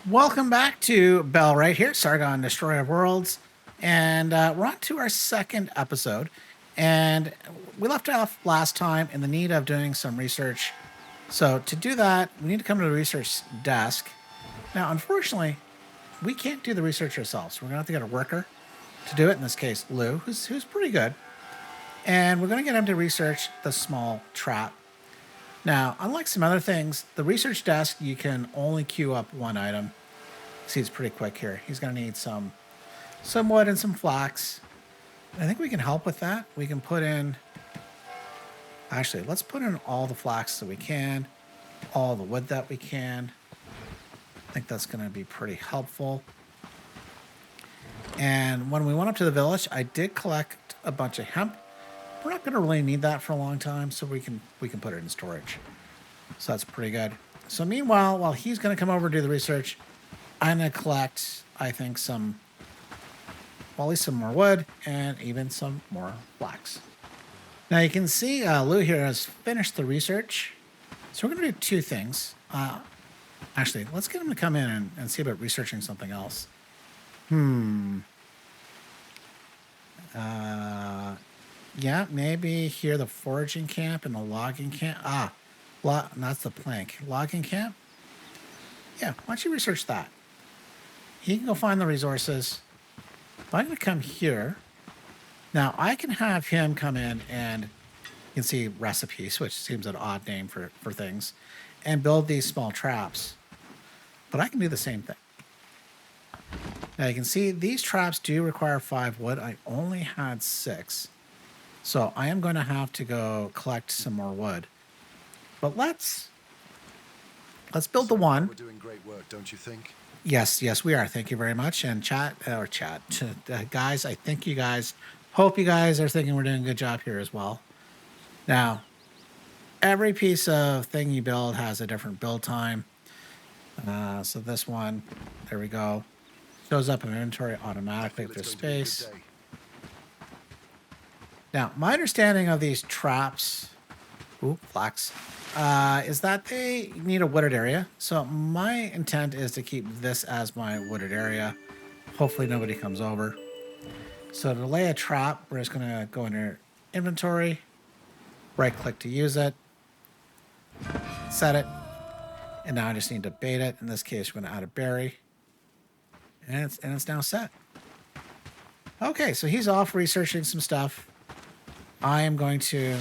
Welcome back to Bellwright here, Sargon, Destroyer of Worlds. And we're on to our second episode. And we left off last time in the need of doing some research. So to do that, we need to come to the research desk. Now, unfortunately, we can't do the research ourselves. We're going to have to get a worker to do it, in this case, Lou, who's pretty good. And we're going to get him to research the small trap. Now, unlike some other things, the research desk, you can only queue up one item. See, it's pretty quick here. He's going to need some wood and some flax. I think we can help with that. We can put in... Actually, let's put in all the flax that we can, all the wood that we can. I think that's going to be pretty helpful. And when we went up to the village, I did collect a bunch of hemp. We're not going to really need that for a long time, so we can put it in storage. So that's pretty good. So meanwhile, while he's going to come over and do the research, I'm going to collect, I think, at least some more wood and even some more flax. Now you can see Lou here has finished the research. So we're going to do two things. Actually, let's get him to come in and see about researching something else. Yeah, maybe here the foraging camp and the logging camp. That's the plank. Logging camp? Yeah, why don't you research that? He can go find the resources. But I'm going to come here. Now, I can have him come in and you can see recipes, which seems an odd name for things, and build these small traps. But I can do the same thing. Now, you can see these traps do require 5 wood. I only had 6. So I am going to have to go collect some more wood. But let's build the one. We're doing great work, don't you think? Yes, we are. Thank you very much. And guys, I think hope you guys are thinking we're doing a good job here as well. Now, every piece of thing you build has a different build time. So this one, there we go, shows up in inventory automatically if there's space. Now, my understanding of these traps, flax, is that they need a wooded area. So my intent is to keep this as my wooded area. Hopefully nobody comes over. So to lay a trap, we're just going to go into inventory, right-click to use it, set it, and now I just need to bait it. In this case, we're going to add a berry, and it's now set. Okay, so he's off researching some stuff. I am going to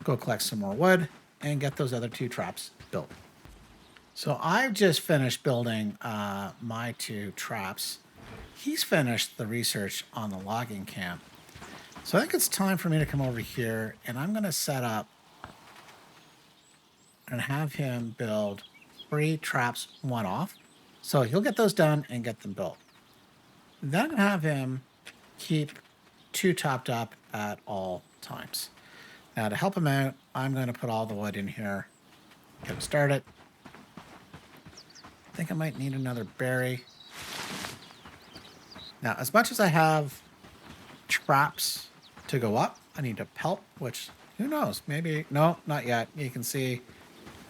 go collect some more wood and get those other 2 traps built. So I've just finished building my 2 traps. He's finished the research on the logging camp. So I think it's time for me to come over here, and I'm going to set up and have him build 3 traps, 1 off. So he'll get those done and get them built. Then I'm going to have him keep 2 topped up at all times. Now to help him out, I'm going to put all the wood in here, get him started. I think I might need another berry. Now, as much as I have traps to go up, I need a pelt, which, who knows, maybe, no, not yet. You can see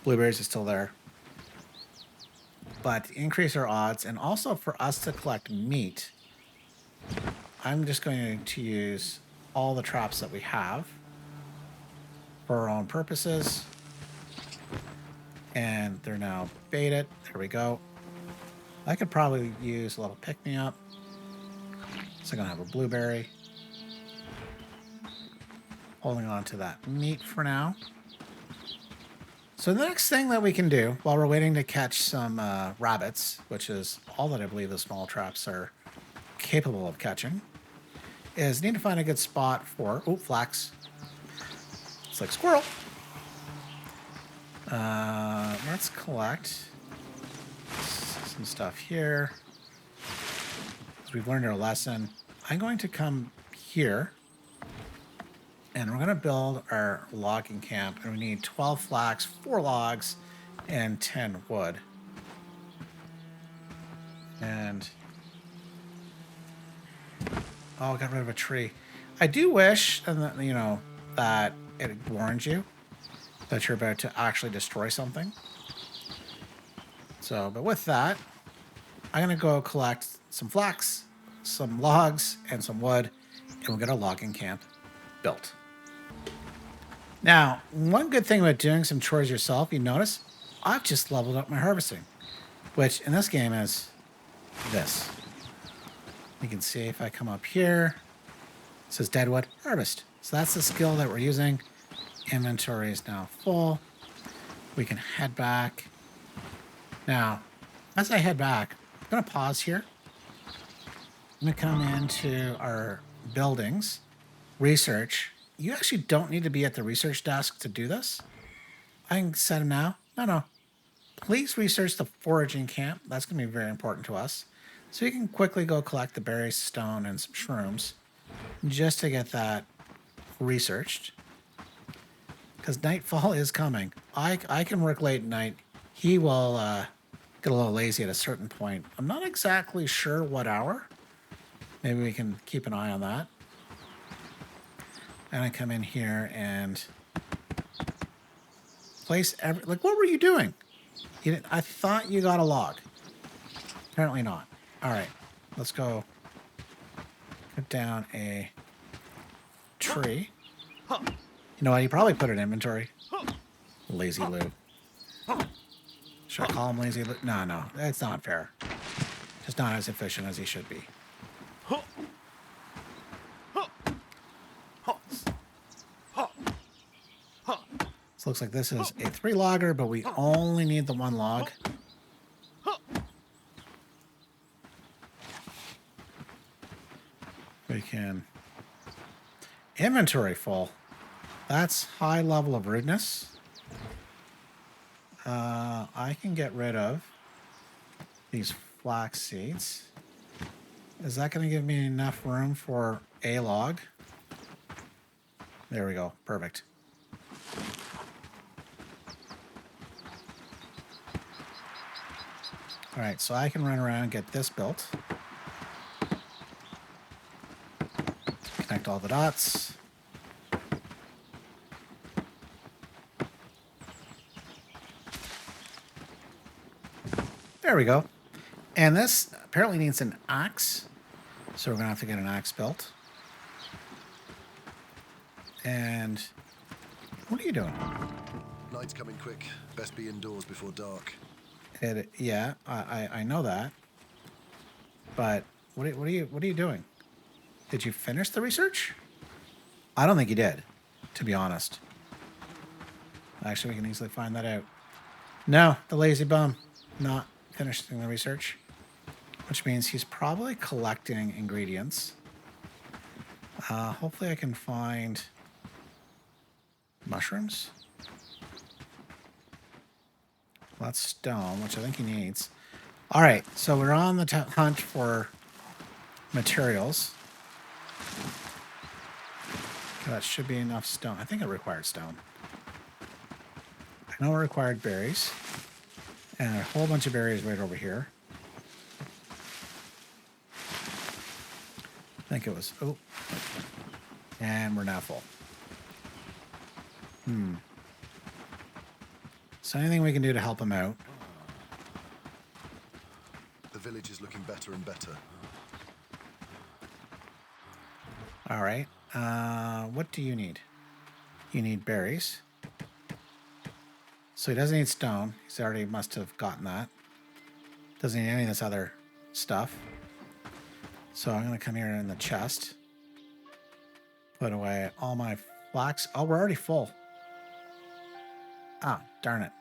blueberries are still there. But to increase our odds, and also for us to collect meat, I'm just going to use all the traps that we have for our own purposes. And they're now baited. There we go. I could probably use a little pick-me-up. So I'm going to have a blueberry. Holding on to that meat for now. So the next thing that we can do while we're waiting to catch some rabbits, which is all that I believe the small traps are capable of catching, is need to find a good spot for flax. It's like squirrel. Let's collect some stuff here. As we've learned our lesson, I'm going to come here and we're going to build our logging camp, and we need 12 flax, 4 logs, and 10 wood. And I got rid of a tree. I do wish, that it warns you that you're about to actually destroy something. So, but with that, I'm going to go collect some flax, some logs, and some wood, and we'll get a logging camp built. Now, one good thing about doing some chores yourself, you notice, I've just leveled up my harvesting, which in this game is this. You can see if I come up here, it says deadwood harvest. So that's the skill that we're using. Inventory is now full. We can head back. Now, as I head back, I'm going to pause here. I'm going to come into our buildings, research. You actually don't need to be at the research desk to do this. I can set them now. No. Please research the foraging camp. That's going to be very important to us. So you can quickly go collect the berries, stone, and some shrooms just to get that researched. Because nightfall is coming. I can work late at night. He will get a little lazy at a certain point. I'm not exactly sure what hour. Maybe we can keep an eye on that. And I come in here and place like, what were you doing? I thought you got a log. Apparently not. All right, let's go put down a tree. You know what? You probably put it in inventory. Lazy Lou. Should I call him Lazy Lou? No, that's not fair. Just not as efficient as he should be. So looks like this is a 3-logger, but we only need the 1 log. We can... Inventory full. That's high level of rudeness. I can get rid of these flax seeds. Is that going to give me enough room for a log? There we go. Perfect. All right, so I can run around and get this built. Connect all the dots. There we go. And this apparently needs an axe. So we're going to have to get an axe built. And what are you doing? Night's coming quick. Best be indoors before dark. Yeah, I know that. But what are you doing? Did you finish the research? I don't think you did, to be honest. Actually, we can easily find that out. No, the lazy bum, not finishing the research, which means he's probably collecting ingredients. Hopefully I can find mushrooms. Well, that's stone, which I think he needs. All right, so we're on the hunt for materials. Okay, that should be enough stone. I think it required stone. I know it required berries. And a whole bunch of berries right over here. I think it was... Oh. And we're now full. So anything we can do to help him out? The village is looking better and better. All right. What do you need? You need berries. So he doesn't need stone. He's already must have gotten that. Doesn't need any of this other stuff. So I'm going to come here in the chest. Put away all my flax. Oh, we're already full. Ah, darn it.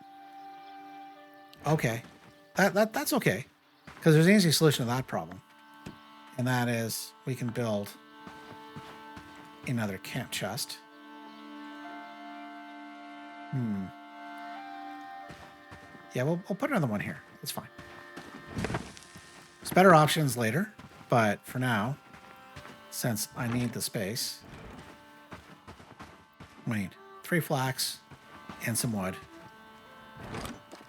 Okay. That's okay. Because there's an easy solution to that problem. And that is we can build another camp chest. Yeah, we'll put another one here. It's fine. There's better options later, but for now, since I need the space, we need 3 flax and some wood.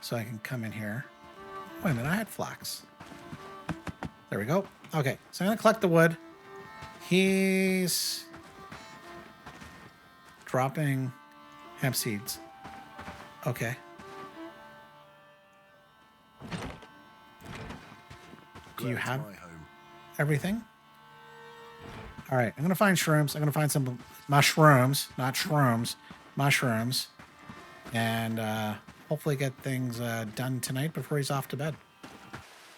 So I can come in here. Wait a minute, I had flax. There we go. Okay, so I'm going to collect the wood. He's dropping hemp seeds. Okay. Do you Glad it's have my home. everything? All right, I'm going to find shrooms. I'm going to find some mushrooms, not shrooms, mushrooms. And hopefully get things done tonight before he's off to bed.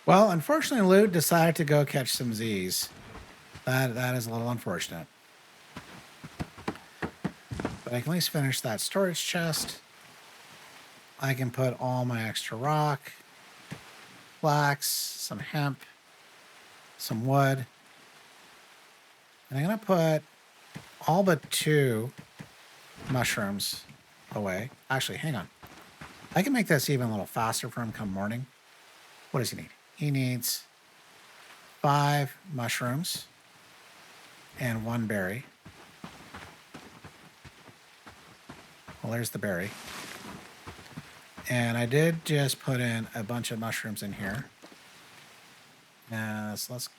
Well, unfortunately, Lute decided to go catch some Z's. That is a little unfortunate. But I can at least finish that storage chest. I can put all my extra rock, flax, some hemp, some wood. And I'm going to put all but 2 mushrooms away. Actually, hang on. I can make this even a little faster for him come morning. What does he need? He needs 5 mushrooms and 1 berry. Well, there's the berry. And I did just put in a bunch of mushrooms in here. So let's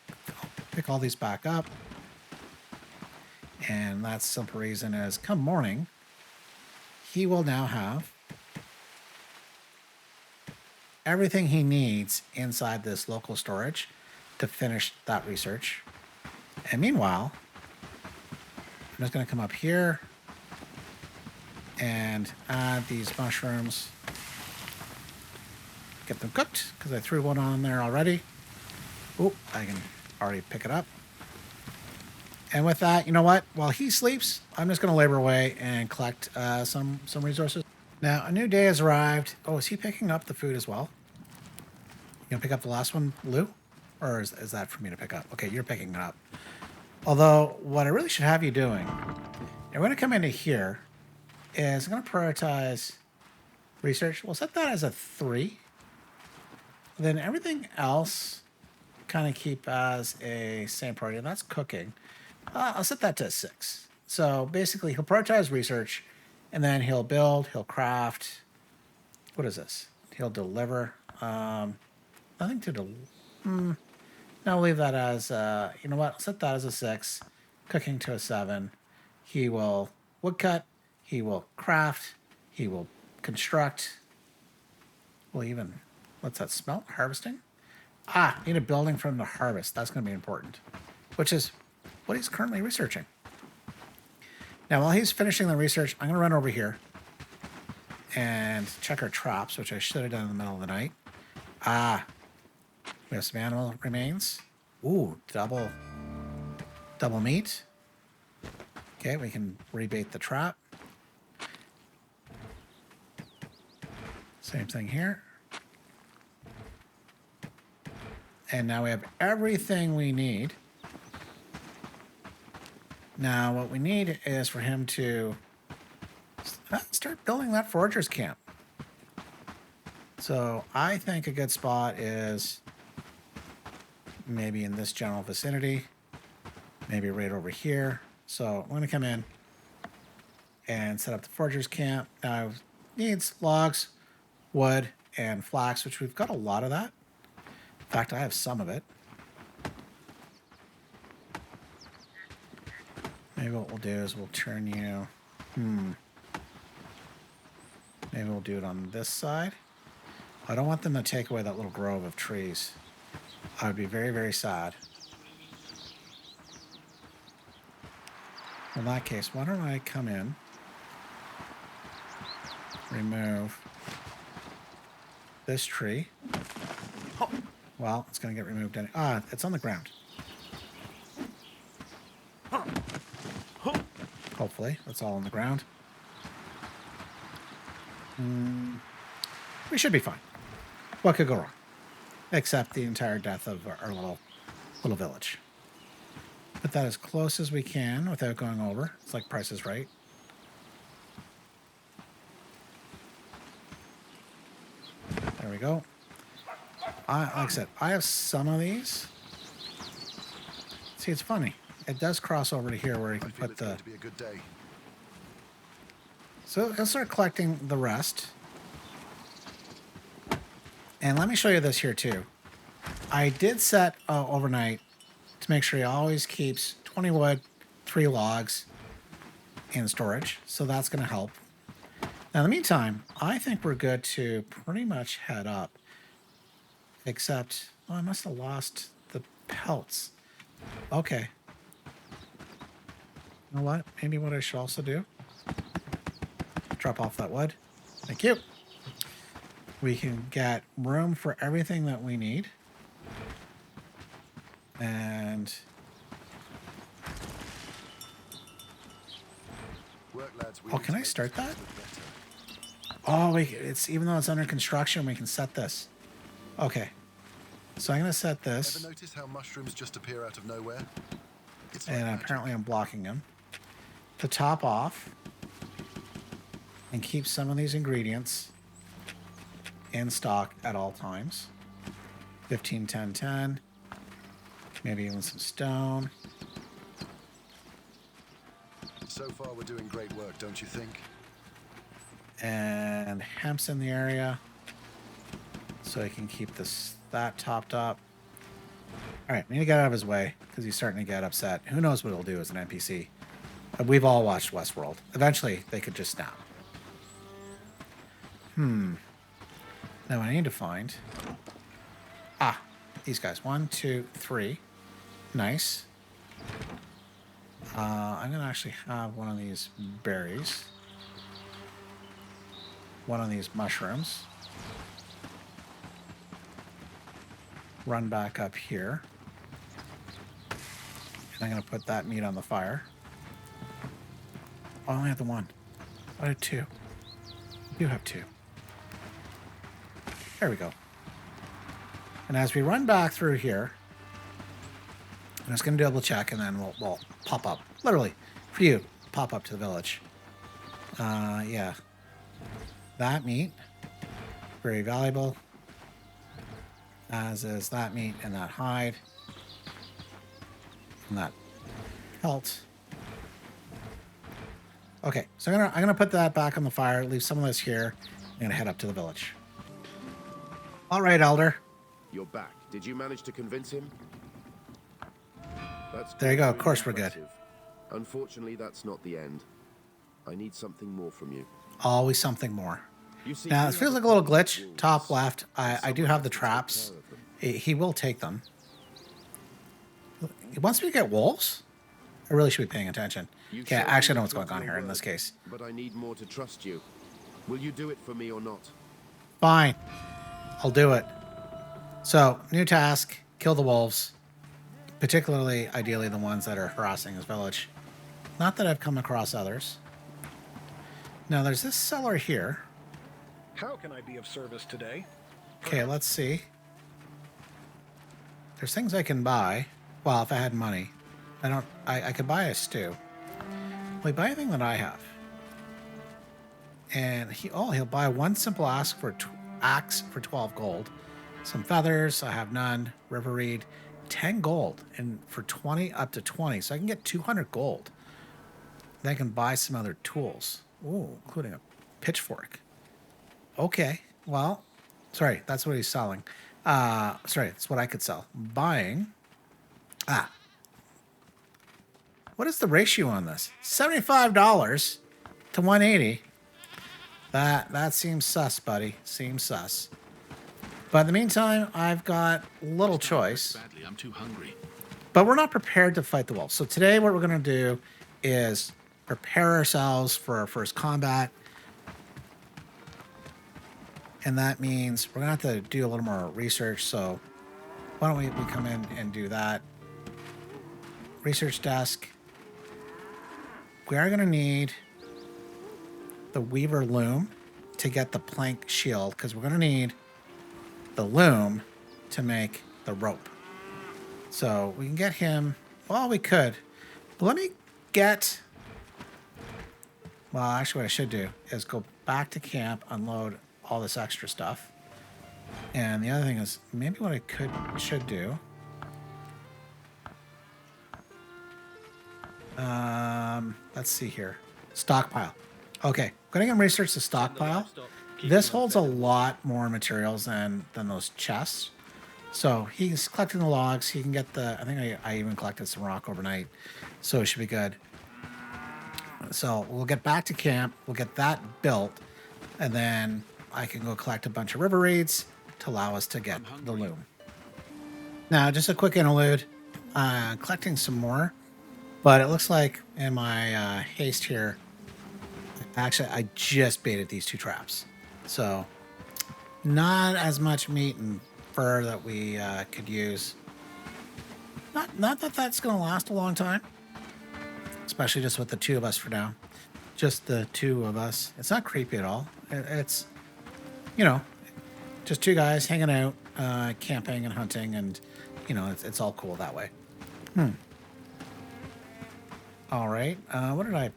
pick all these back up. And that simple reason is come morning, he will now have everything he needs inside this local storage to finish that research. And meanwhile, I'm just going to come up here and add these mushrooms. Get them cooked because I threw one on there already. Oh, I can already pick it up. And with that, you know what? While he sleeps, I'm just going to labor away and collect some resources. Now, a new day has arrived. Oh, is he picking up the food as well? You going to pick up the last one, Lou? Or is that for me to pick up? Okay, you're picking it up. Although, what I really should have you doing, and we're going to come into here, is I'm going to prioritize research. We'll set that as a 3. Then everything else kind of keep as a same priority, and that's cooking. I'll set that to a 6. So basically, he'll prioritize research, and then he'll build, he'll craft. What is this? He'll deliver. Nothing to deliver. No, I'll leave that as, you know what? I'll set that as a 6. Cooking to a 7. He will woodcut. He will craft. He will construct. Well, even, what's that? Smelt? Harvesting? Need a building from the harvest. That's going to be important, which is what he's currently researching. Now, while he's finishing the research, I'm going to run over here and check our traps, which I should have done in the middle of the night. We have some animal remains. Ooh, double meat. Okay, we can rebait the trap. Same thing here. And now we have everything we need. Now, what we need is for him to start building that forager's camp. So I think a good spot is maybe in this general vicinity, maybe right over here. So I'm going to come in and set up the forager's camp. Now, it needs logs, wood, and flax, which we've got a lot of that. In fact, I have some of it. Maybe what we'll do is we'll turn you... Maybe we'll do it on this side. I don't want them to take away that little grove of trees. I would be very, very sad. In that case, why don't I come in, remove this tree. Well, it's going to get removed. It's on the ground. Hopefully, that's all on the ground. We should be fine. What could go wrong? Except the entire death of our little village. Put that as close as we can without going over. It's like Price is Right. There we go. Like I said, I have some of these. See, it's funny. It does cross over to here where you can put the... to be a good day. So I'll start collecting the rest. And let me show you this here too. I did set overnight to make sure he always keeps 20 wood, 3 logs in storage. So that's going to help. Now, in the meantime, I think we're good to pretty much head up. Except, I must have lost pelts. Okay. You know what? Maybe what I should also do? Drop off that wood. Thank you. We can get room for everything that we need. And Work, lads. We oh, need can to I make start this that? look better. Oh, it's even though it's under construction, we can set this. Okay. So I'm going to set Ever this. notice how mushrooms just appear out of nowhere? It's like And magic. apparently I'm blocking them. To top off and keep some of these ingredients in stock at all times. 15, 10, 10. Maybe even some stone. So far, we're doing great work, don't you think? And hemp's in the area. So I can keep that topped up. All right, we need to get out of his way because he's starting to get upset. Who knows what he'll do as an NPC? We've all watched Westworld. Eventually, they could just snap. Now I need to find... Ah, these guys. 1, 2, 3. Nice. I'm going to actually have one of these berries. One of these mushrooms. Run back up here. And I'm going to put that meat on the fire. Oh, I only have the one. I had two. You have two. There we go. And as we run back through here, I'm just going to double check and then we'll pop up. Literally, for you, pop up to the village. Yeah. That meat, very valuable. As is that meat and that hide. And that pelt. Okay, so I'm gonna put that back on the fire, leave some of this here. I'm gonna head up to the village. All right, Elder. You're back. Did you manage to convince him? That's There you go. Of very course we're good. impressive. Unfortunately, that's not the end. I need something more from you. Always something more. You see, Now, we this feels have like a little couple of glitch. wolves, Top left. and I do someone have the has to take traps. care of them. He will take them. He wants me to get wolves? I really should be paying attention. You Okay, showed I actually me know what's going trust on your here in this word, case. But I need more to trust you. Will you do it for me or not? Fine. I'll do it. So, new task. Kill the wolves. Particularly, ideally, the ones that are harassing his village. Not that I've come across others. Now, there's this cellar here. How can I be of service today? Okay, let's see. There's things I can buy. Well, if I had money. I could buy a stew. Will he buy anything that I have? And he'll buy one simple axe for 12 gold. Some feathers, I have none. River reed, 10 gold. And for 20, up to 20. So I can get 200 gold. Then I can buy some other tools. Ooh, including a pitchfork. Okay, well, sorry, that's what he's selling. Sorry, that's what I could sell. Buying. What is the ratio on this? $75 to 180. That seems sus, buddy. Seems sus. But in the meantime, I've got little choice. Badly, I'm too hungry. But we're not prepared to fight the wolves. So today what we're going to do is prepare ourselves for our first combat. And that means we're going to have to do a little more research. So why don't we come in and do that. Research desk. We are going to need the Weaver loom to get the plank shield because we're going to need the loom to make the rope. So we can get him. Well, we could. But let me get. Well, actually, what I should do is go back to camp, unload all this extra stuff. And the other thing is maybe what I should do. Let's see here. Stockpile. Okay, going to research the stockpile. This holds a lot more materials than those chests. So he's collecting the logs. He can get the. I think I even collected some rock overnight, so it should be good. So we'll get back to camp. We'll get that built, and then I can go collect a bunch of river reeds to allow us to get the loom. Now, just a quick interlude. Collecting some more, but it looks like in my haste here, actually, I just baited these 2 traps. So, not as much meat and fur that we could use. Not that that's going to last a long time, especially just with the 2 of us for now. Just the 2 of us. It's not creepy at all. It's, you know, just 2 guys hanging out, camping and hunting, and, you know, it's all cool that way. All right. What did I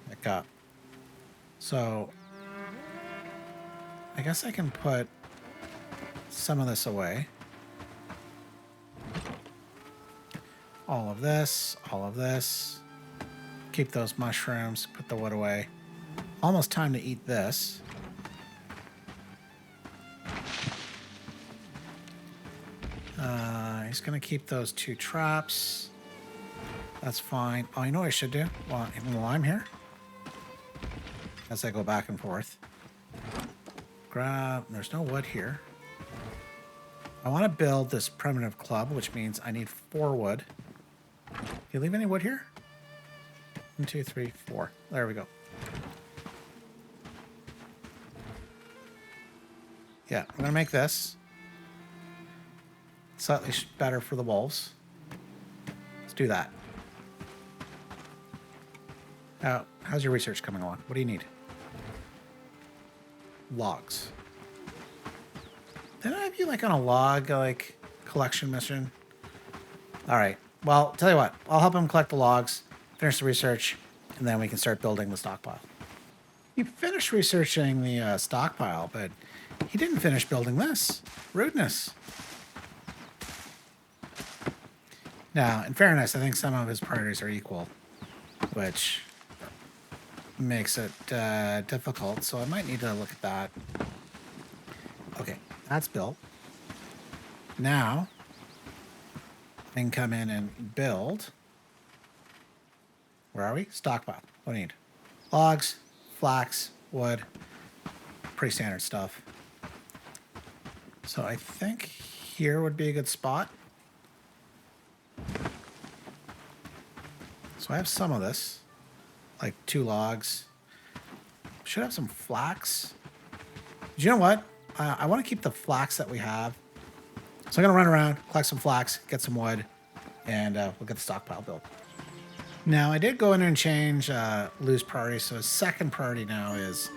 pick up? So, I guess I can put some of this away. All of this, all of this. Keep those mushrooms, put the wood away. Almost time to eat this. He's going to keep those 2 traps. That's fine. Oh, you know what I should do? Well, while I'm here, as I go back and forth, grab... There's no wood here. I want to build this primitive club, which means I need 4 wood. Do you leave any wood here? 1, 2, 3, 4. There we go. Yeah, I'm going to make this slightly better for the wolves. Let's do that. Now, how's your research coming along? What do you need? Logs. Did I have you like on a log like collection mission? All right. Well, tell you what. I'll help him collect the logs, finish the research, and then we can start building the stockpile. He finished researching the stockpile, but he didn't finish building this. Rudeness. Now, in fairness, I think some of his priorities are equal, which makes it difficult, so I might need to look at that. Okay, that's built. Now, I can come in and build. Where are we? Stockpile. What do you need? Logs, flax, wood. Pretty standard stuff. So I think here would be a good spot. So I have some of this, like 2 logs. Should have some flax. Do you know what? I want to keep the flax that we have. So I'm going to run around, collect some flax, get some wood, and we'll get the stockpile built. Now, I did go in and change Lou's priority, so his second priority now is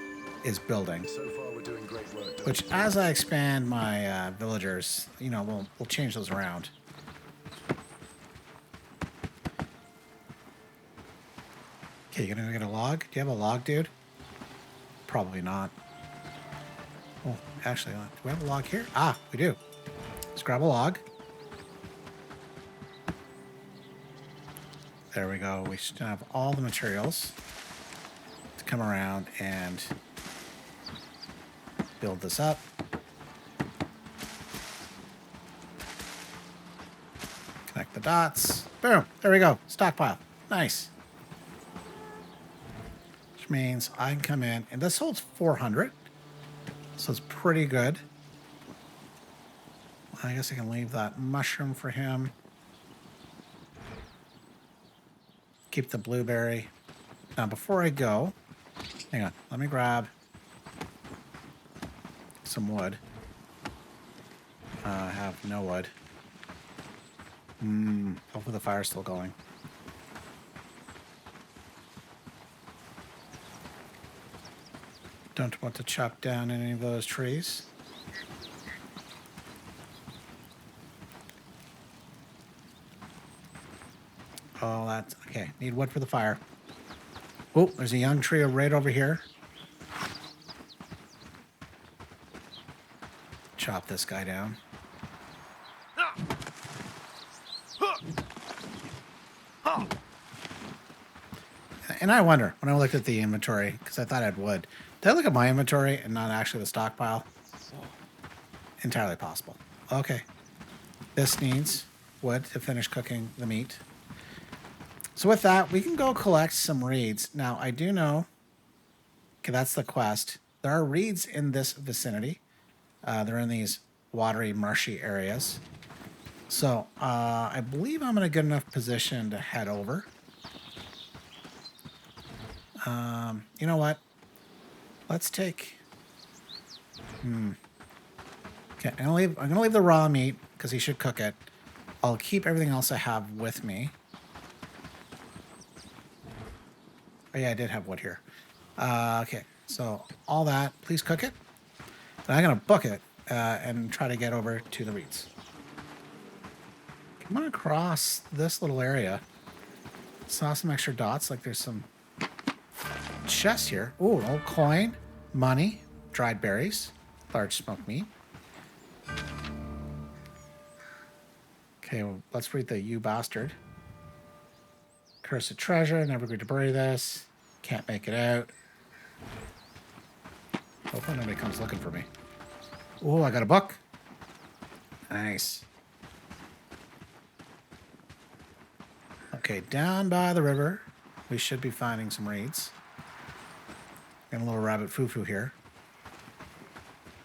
building. So far, we're doing great work. Don't Which, you? as I expand my villagers, you know, we'll change those around. Okay, you gonna go get a log? Do you have a log, dude? Probably not. Oh, actually, do we have a log here? Ah, we do. Let's grab a log. There we go. We should have all the materials to come around and build this up. Connect the dots. Boom. There we go. Stockpile. Nice. Which means I can come in, and this holds 400. So it's pretty good. I guess I can leave that mushroom for him. Keep the blueberry. Now, before I go, hang on. Let me grab some wood. I have no wood. Hopefully the fire's still going. Don't want to chop down any of those trees. Oh, that's okay. Need wood for the fire. Oh, there's a young tree right over here. Chop this guy down. And I wonder, when I looked at the inventory, because I thought I had wood, did I look at my inventory and not actually the stockpile? Entirely possible. Okay. This needs wood to finish cooking the meat. So with that, we can go collect some reeds. Now, I do know, okay, that's the quest. There are reeds in this vicinity. They're in these watery, marshy areas. So I believe I'm in a good enough position to head over. You know what? Let's take. Okay, I'm gonna leave the raw meat because he should cook it. I'll keep everything else I have with me. Oh yeah, I did have wood here. Okay, so all that, please cook it. And I'm gonna book it and try to get over to the reeds. Come on across this little area. Saw some extra dots, like there's some chests here. Ooh, an old coin, money, dried berries, large smoked meat. Okay, well, let's read the "you bastard." Cursed treasure, never agreed to bury this. Can't make it out. Hopefully nobody comes looking for me. Oh, I got a book. Nice. Okay, down by the river, we should be finding some reeds. Got a little rabbit foo-foo here.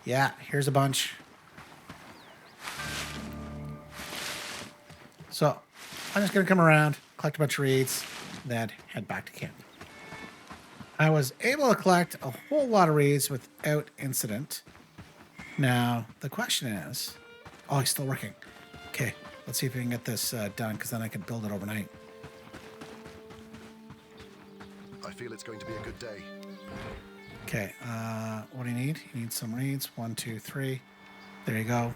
Yeah, here's a bunch. So, I'm just going to come around, collect a bunch of reeds, then head back to camp. I was able to collect a whole lot of reeds without incident. Now, the question is... Oh, he's still working. Okay, let's see if we can get this done, because then I can build it overnight. I feel it's going to be a good day. Okay, what do you need? You need some reeds. 1, 2, 3. There you go.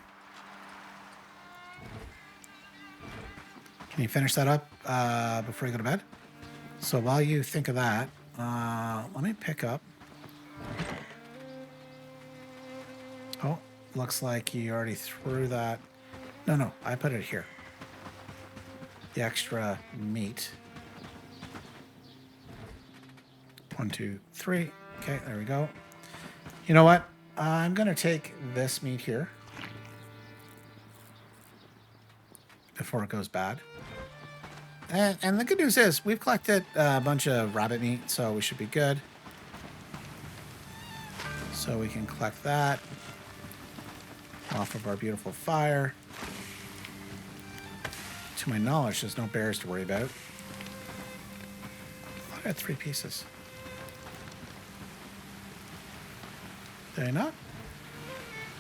Can you finish that up before you go to bed? So while you think of that, let me pick up. Oh, looks like you already threw that. No, I put it here. The extra meat. 1, 2, 3. Okay, there we go. You know what? I'm going to take this meat here before it goes bad. And the good news is we've collected a bunch of rabbit meat, so we should be good. So we can collect that off of our beautiful fire. To my knowledge, there's no bears to worry about. I got 3 pieces. Did I not?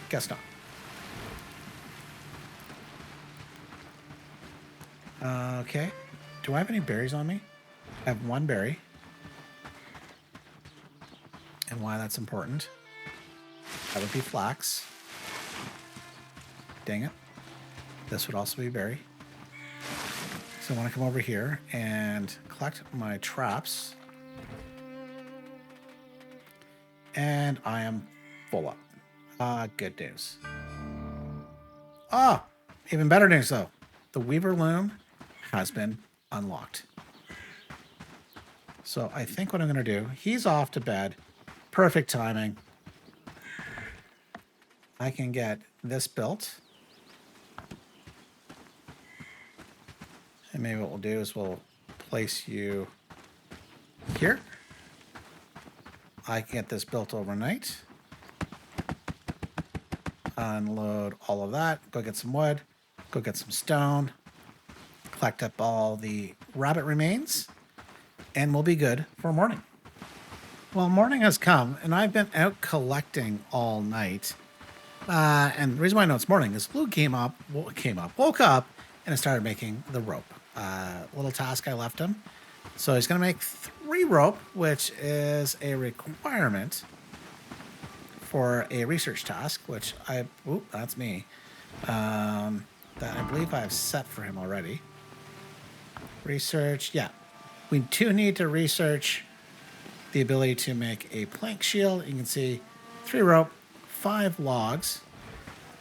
Guess not. Okay. Do I have any berries on me? I have 1 berry. And why that's important? That would be flax. Dang it. This would also be berry. So I want to come over here and collect my traps. And I am full up. Good news. Ah, even better news though. The Weaver Loom has been unlocked. So I think what I'm going to do, he's off to bed. Perfect timing. I can get this built. And maybe what we'll do is we'll place you here. I can get this built overnight. Unload all of that. Go get some wood. Go get some stone. Collect up all the rabbit remains. And we'll be good for morning. Well, morning has come, and I've been out collecting all night. And the reason why I know it's morning is Blue woke up, and started making the rope. Little task I left him. So he's going to make 3 rope, which is a requirement for a research task, which that's me. That I believe I've set for him already. Research, yeah. We do need to research the ability to make a plank shield. You can see 3 rope, 5 logs,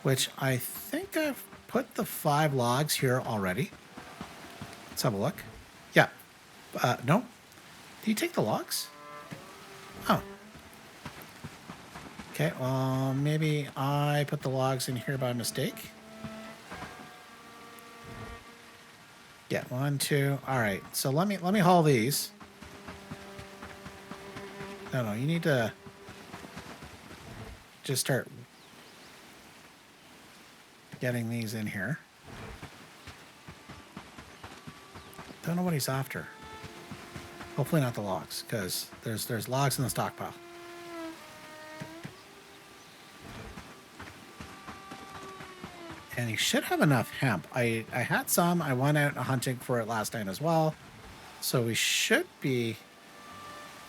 which I think I've put the 5 logs here already. Let's have a look. Yeah. No. Did you take the logs? Oh. Okay, well, maybe I put the logs in here by mistake. Yeah, 1, 2. All right. So let me haul these. No, you need to just start getting these in here. Don't know what he's after. Hopefully not the logs, because there's logs in the stockpile. And he should have enough hemp. I had some. I went out hunting for it last night as well. So we should be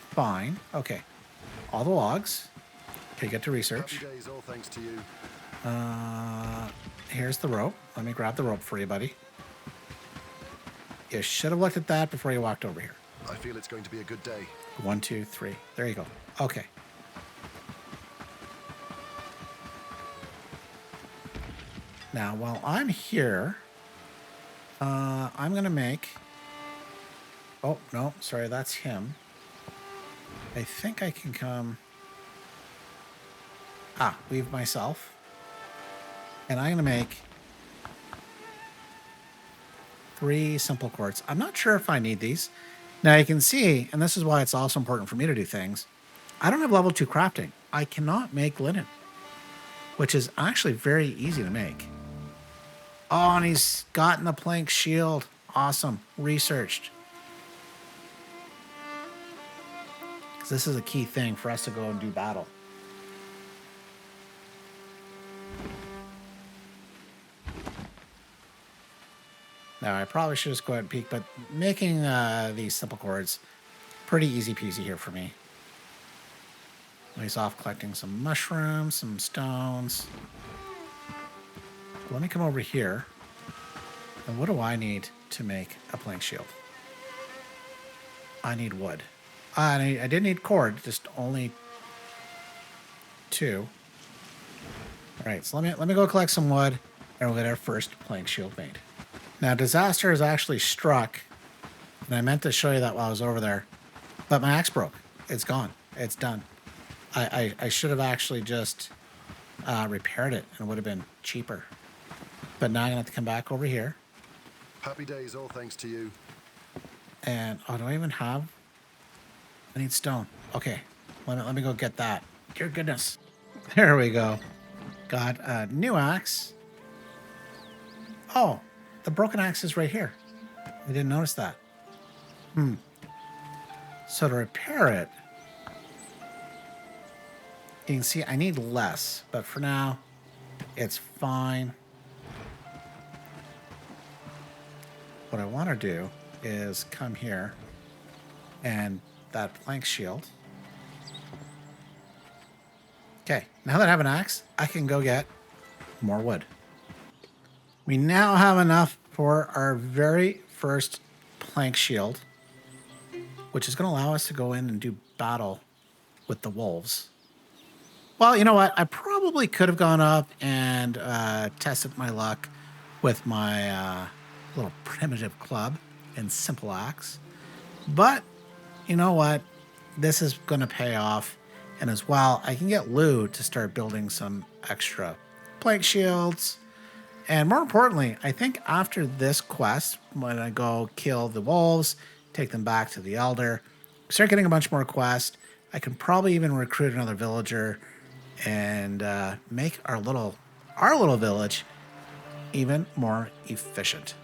fine. Okay. All the logs. Okay, get to research. Happy days, all thanks to you. Here's the rope. Let me grab the rope for you, buddy. You should have looked at that before you walked over here. I feel it's going to be a good day. 1, 2, 3. There you go. Okay. Now, while I'm here, I'm going to make... Oh, no, sorry, that's him. I think I can come... weave myself. And I'm going to make 3 simple quartz. I'm not sure if I need these. Now, you can see, and this is why it's also important for me to do things, I don't have level 2 crafting. I cannot make linen, which is actually very easy to make. Oh, and he's gotten the plank shield. Awesome. Researched. Because this is a key thing for us to go and do battle. Now, I probably should just go ahead and peek, but making these simple cords, pretty easy peasy here for me. He's off collecting some mushrooms, some stones. Let me come over here. And what do I need to make a plank shield? I need wood. I did need cord, just only 2. All right, so let me go collect some wood, and we'll get our first plank shield made. Now, disaster has actually struck, and I meant to show you that while I was over there, but my axe broke. It's gone. It's done. I should have actually just repaired it, and it would have been cheaper. But now I'm going to have to come back over here. Happy days, all thanks to you. And, oh, do I even have? I need stone. Okay, let me go get that. Dear goodness. There we go. Got a new axe. Oh, the broken axe is right here. I didn't notice that. So to repair it, you can see I need less, but for now, it's fine. What I want to do is come here and that plank shield. Okay, now that I have an axe, I can go get more wood. We now have enough for our very first plank shield, which is going to allow us to go in and do battle with the wolves. Well, you know what? I probably could have gone up and tested my luck with my little primitive club and simple axe. But you know what? This is going to pay off. And as well, I can get Lou to start building some extra plank shields. And more importantly, I think after this quest, when I go kill the wolves, take them back to the Elder, start getting a bunch more quests, I can probably even recruit another villager and make our little village even more efficient.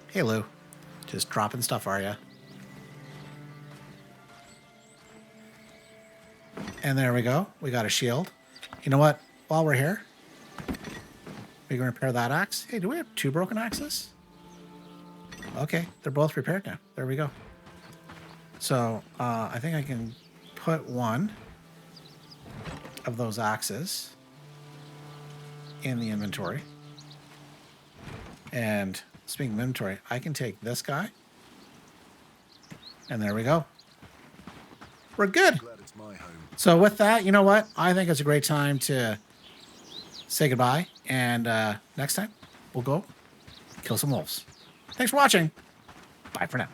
Hey, Lou. Just dropping stuff, are ya? And there we go. We got a shield. You know what? While we're here, we can repair that axe. Hey, do we have 2 broken axes? Okay, they're both repaired now. There we go. So I think I can put one of those axes in the inventory. And speaking of inventory, I can take this guy. And there we go. We're good. Glad it's my home. So with that, you know what? I think it's a great time to say goodbye. And next time, we'll go kill some wolves. Thanks for watching. Bye for now.